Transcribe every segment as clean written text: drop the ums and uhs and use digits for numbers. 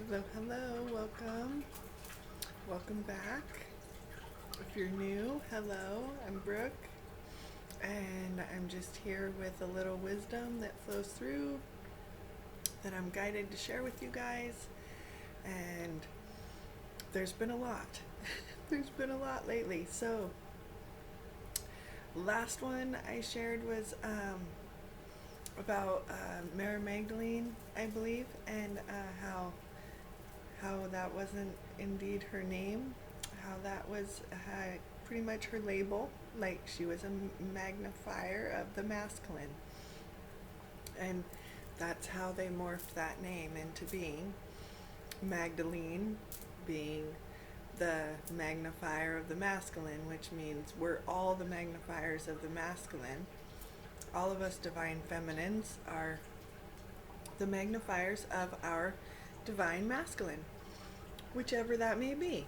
Hello, hello, welcome back. If you're new, hello, I'm Brooke, and I'm just here with a little wisdom that flows through that I'm guided to share with you guys. And there's been a lot. There's been a lot lately. So, last one I shared was about Mary Magdalene, I believe, and how that wasn't indeed her name, how that was pretty much her label, like she was a magnifier of the masculine. And that's how they morphed that name into being Magdalene, being the magnifier of the masculine, which means we're all the magnifiers of the masculine. All of us divine feminines are the magnifiers of our divine masculine, whichever that may be.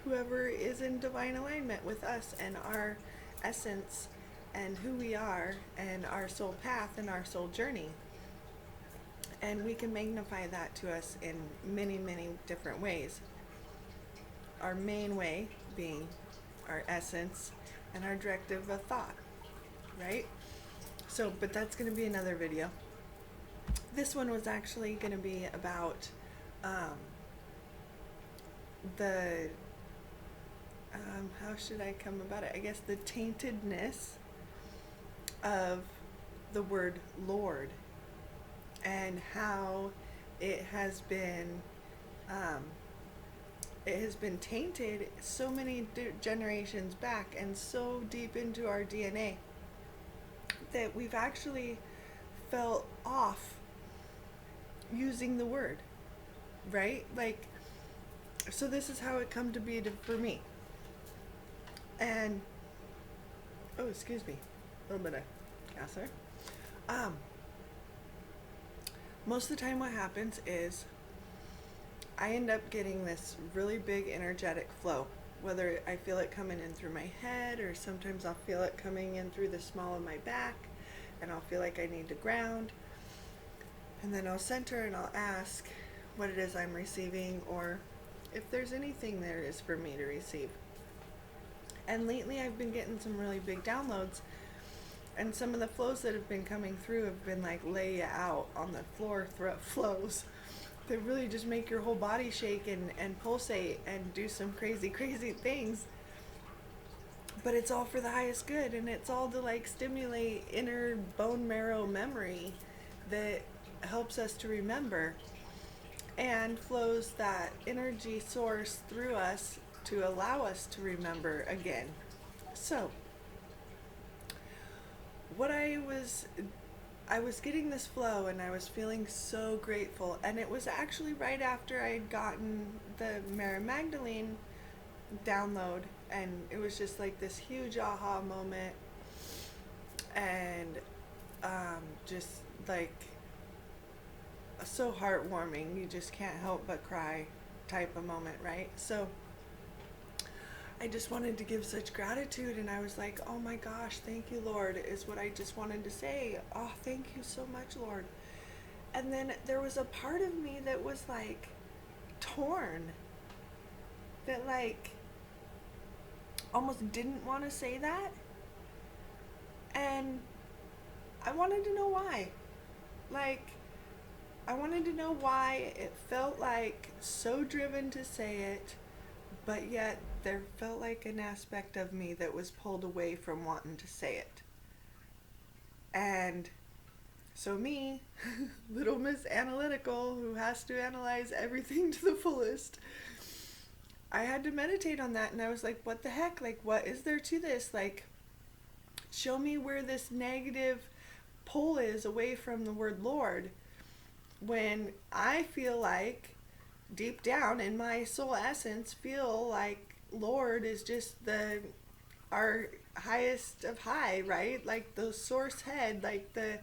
Whoever is in divine alignment with us and our essence and who we are and our soul path and our soul journey. And we can magnify that to us in many, many different ways. Our main way being our essence and our directive of thought, right? So, but that's going to be another video. This one was actually going to be about the how should I come about it? I guess the taintedness of the word Lord and how it has been tainted so many generations back and so deep into our DNA that we've actually felt off using the word, right? Like, so this is how it come to be for me. And oh, excuse me, a little bit of gas there. Most of the time what happens is I end up getting this really big energetic flow, whether I feel it coming in through my head or sometimes I'll feel it coming in through the small of my back and I'll feel like I need to ground. And then I'll center and I'll ask what it is I'm receiving or if there's anything there is for me to receive. And lately I've been getting some really big downloads, and some of the flows that have been coming through have been like lay you out on the floor flows that really just make your whole body shake and pulsate and do some crazy, crazy things. But it's all for the highest good, and it's all to like stimulate inner bone marrow memory that helps us to remember and flows that energy source through us to allow us to remember again. So what I was getting this flow and I was feeling so grateful, and it was actually right after I had gotten the Mary Magdalene download, and it was just like this huge aha moment, and just like so heartwarming, you just can't help but cry type of moment, right? So I just wanted to give such gratitude, and I was like, oh my gosh, thank you, Lord, is what I just wanted to say. Oh, thank you so much, Lord. And then there was a part of me that was like torn, that like almost didn't want to say that, and I wanted to know why. Like, I wanted to know why it felt like so driven to say it, but yet there felt like an aspect of me that was pulled away from wanting to say it. And so me, little Miss Analytical, who has to analyze everything to the fullest, I had to meditate on that, and I was like, what the heck? Like, what is there to this? Like, show me where this negative pull is away from the word Lord, when I feel like deep down in my soul essence feel like Lord is just our highest of high, right? Like the source head, like the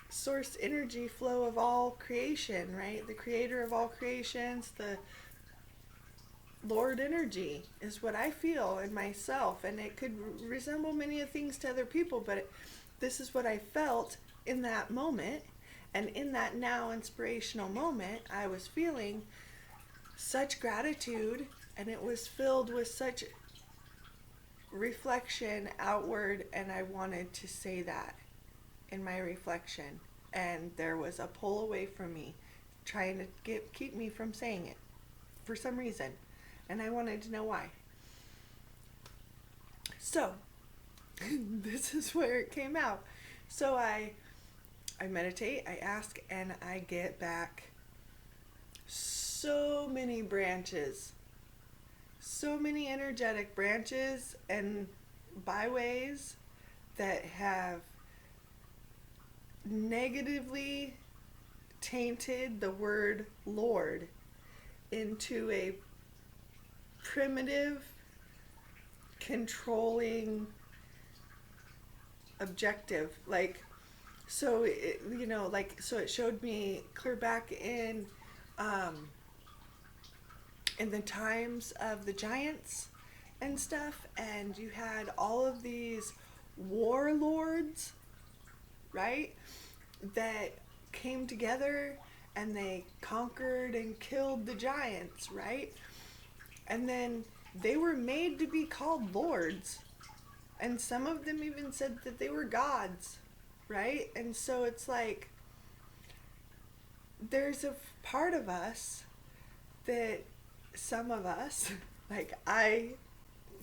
source energy flow of all creation, right? The creator of all creations, the Lord energy is what I feel in myself, and it could resemble many of things to other people, but this is what I felt in that moment. And in that now inspirational moment, I was feeling such gratitude, and it was filled with such reflection outward, and I wanted to say that in my reflection. And there was a pull away from me trying to keep me from saying it for some reason. And I wanted to know why. So, this is where it came out. So I meditate, I ask, and I get back so many branches, so many energetic branches and byways that have negatively tainted the word Lord into a primitive, controlling objective. Like, so it, so it showed me clear back in the times of the giants and stuff, and you had all of these warlords, right, that came together and they conquered and killed the giants, right? And then they were made to be called lords, and some of them even said that they were gods, right? And so it's like there's a part of us that some of us, like I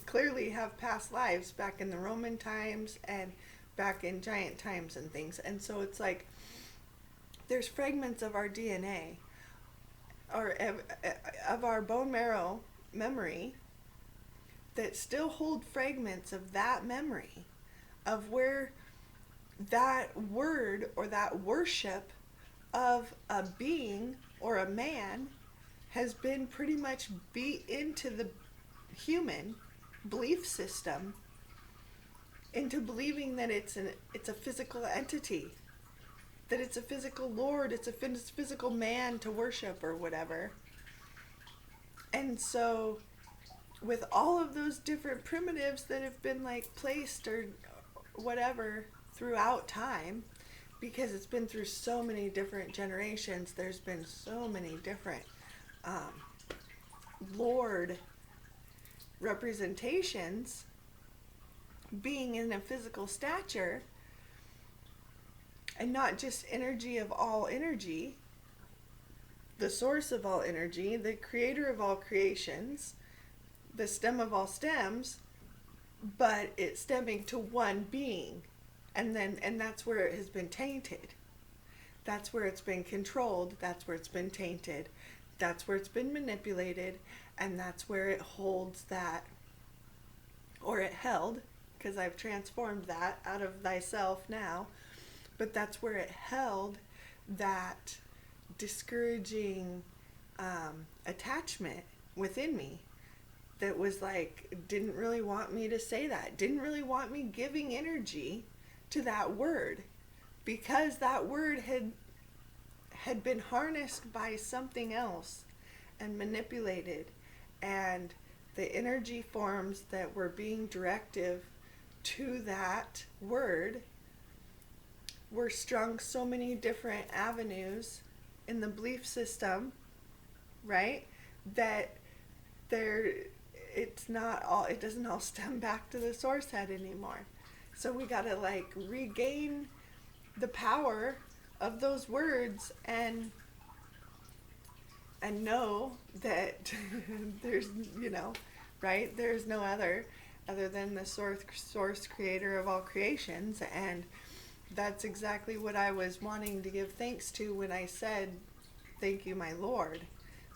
clearly have past lives back in the Roman times and back in giant times and things. And so it's like there's fragments of our DNA or of our bone marrow memory that still hold fragments of that memory of where that word or that worship of a being or a man has been pretty much beat into the human belief system into believing that it's a physical entity, that it's a physical lord, it's a physical man to worship or whatever. And so with all of those different primitives that have been like placed or whatever throughout time, because it's been through so many different generations, there's been so many different Lord representations being in a physical stature, and not just energy of all energy, the source of all energy, the creator of all creations, the stem of all stems, but it's stemming to one being. And that's where it has been tainted. That's where it's been controlled. That's where it's been tainted. That's where it's been manipulated. And that's where it holds that, or it held, because I've transformed that out of thyself now. But that's where it held that discouraging attachment within me that was like, didn't really want me to say that, didn't really want me giving energy to that word, because that word had been harnessed by something else and manipulated, and the energy forms that were being directive to that word were strung so many different avenues in the belief system, right, that it doesn't all stem back to the source head anymore. So we gotta like regain the power of those words and know that there's, right, there's no other than the source creator of all creations. And that's exactly what I was wanting to give thanks to when I said, thank you, my Lord,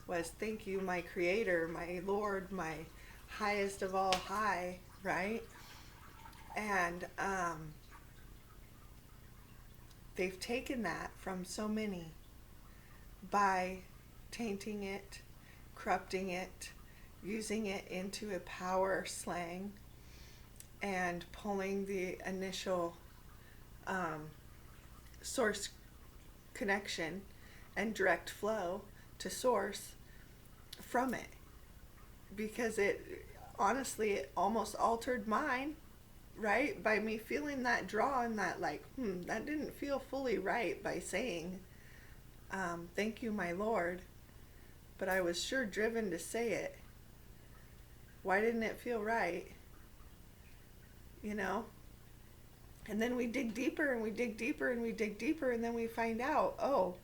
was thank you, my creator, my Lord, my highest of all high, right? And they've taken that from so many by tainting it, corrupting it, using it into a power slang, and pulling the initial source connection and direct flow to source from it, because it honestly, it almost altered mine, right? By me feeling that draw and that, like, that didn't feel fully right by saying, thank you, my Lord. But I was sure driven to say it. Why didn't it feel right? You know? And then we dig deeper and we dig deeper and we dig deeper, and then we find out, oh,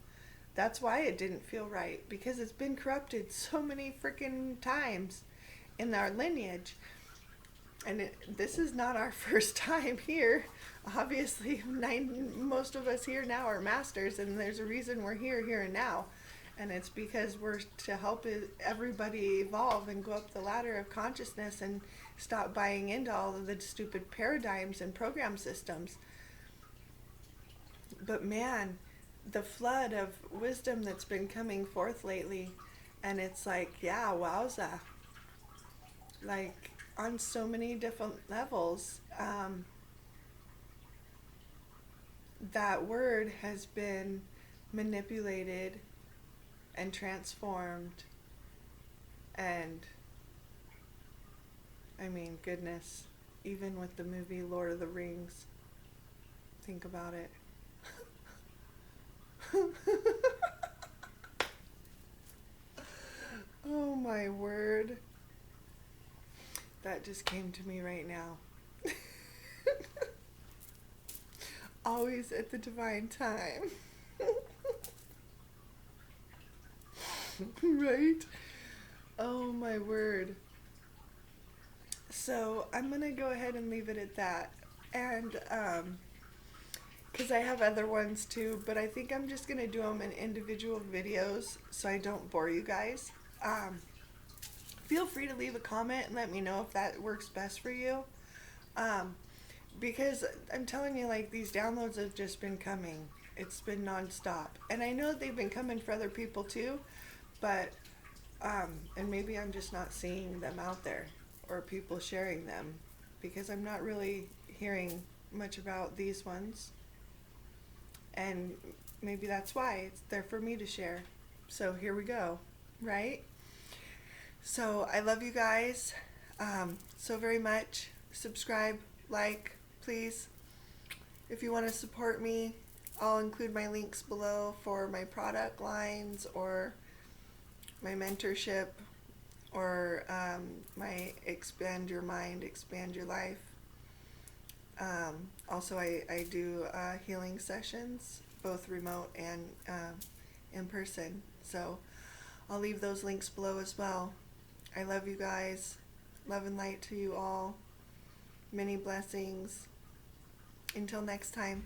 that's why it didn't feel right. Because it's been corrupted so many freaking times in our lineage. And this is not our first time here. Obviously, most of us here now are masters, and there's a reason we're here and now. And it's because we're to help everybody evolve and go up the ladder of consciousness and stop buying into all of the stupid paradigms and program systems. But man, the flood of wisdom that's been coming forth lately, and it's like, yeah, wowza. Like, on so many different levels, that word has been manipulated and transformed. And I mean, goodness, even with the movie Lord of the Rings, think about it. Oh my word. That just came to me right now. Always at the divine time. Right? Oh my word. So I'm going to go ahead and leave it at that. And, because I have other ones too, but I think I'm just going to do them in individual videos so I don't bore you guys. Feel free to leave a comment and let me know if that works best for you. Because I'm telling you, like, these downloads have just been coming. It's been nonstop. And I know they've been coming for other people too, but, and maybe I'm just not seeing them out there or people sharing them, because I'm not really hearing much about these ones. And maybe that's why it's there for me to share. So here we go, right? So I love you guys so very much. Subscribe, like, please. If you want to support me, I'll include my links below for my product lines or my mentorship or my Expand Your Mind, Expand Your Life. Also, I do healing sessions, both remote and in person. So I'll leave those links below as well. I love you guys. Love and light to you all. Many blessings. Until next time.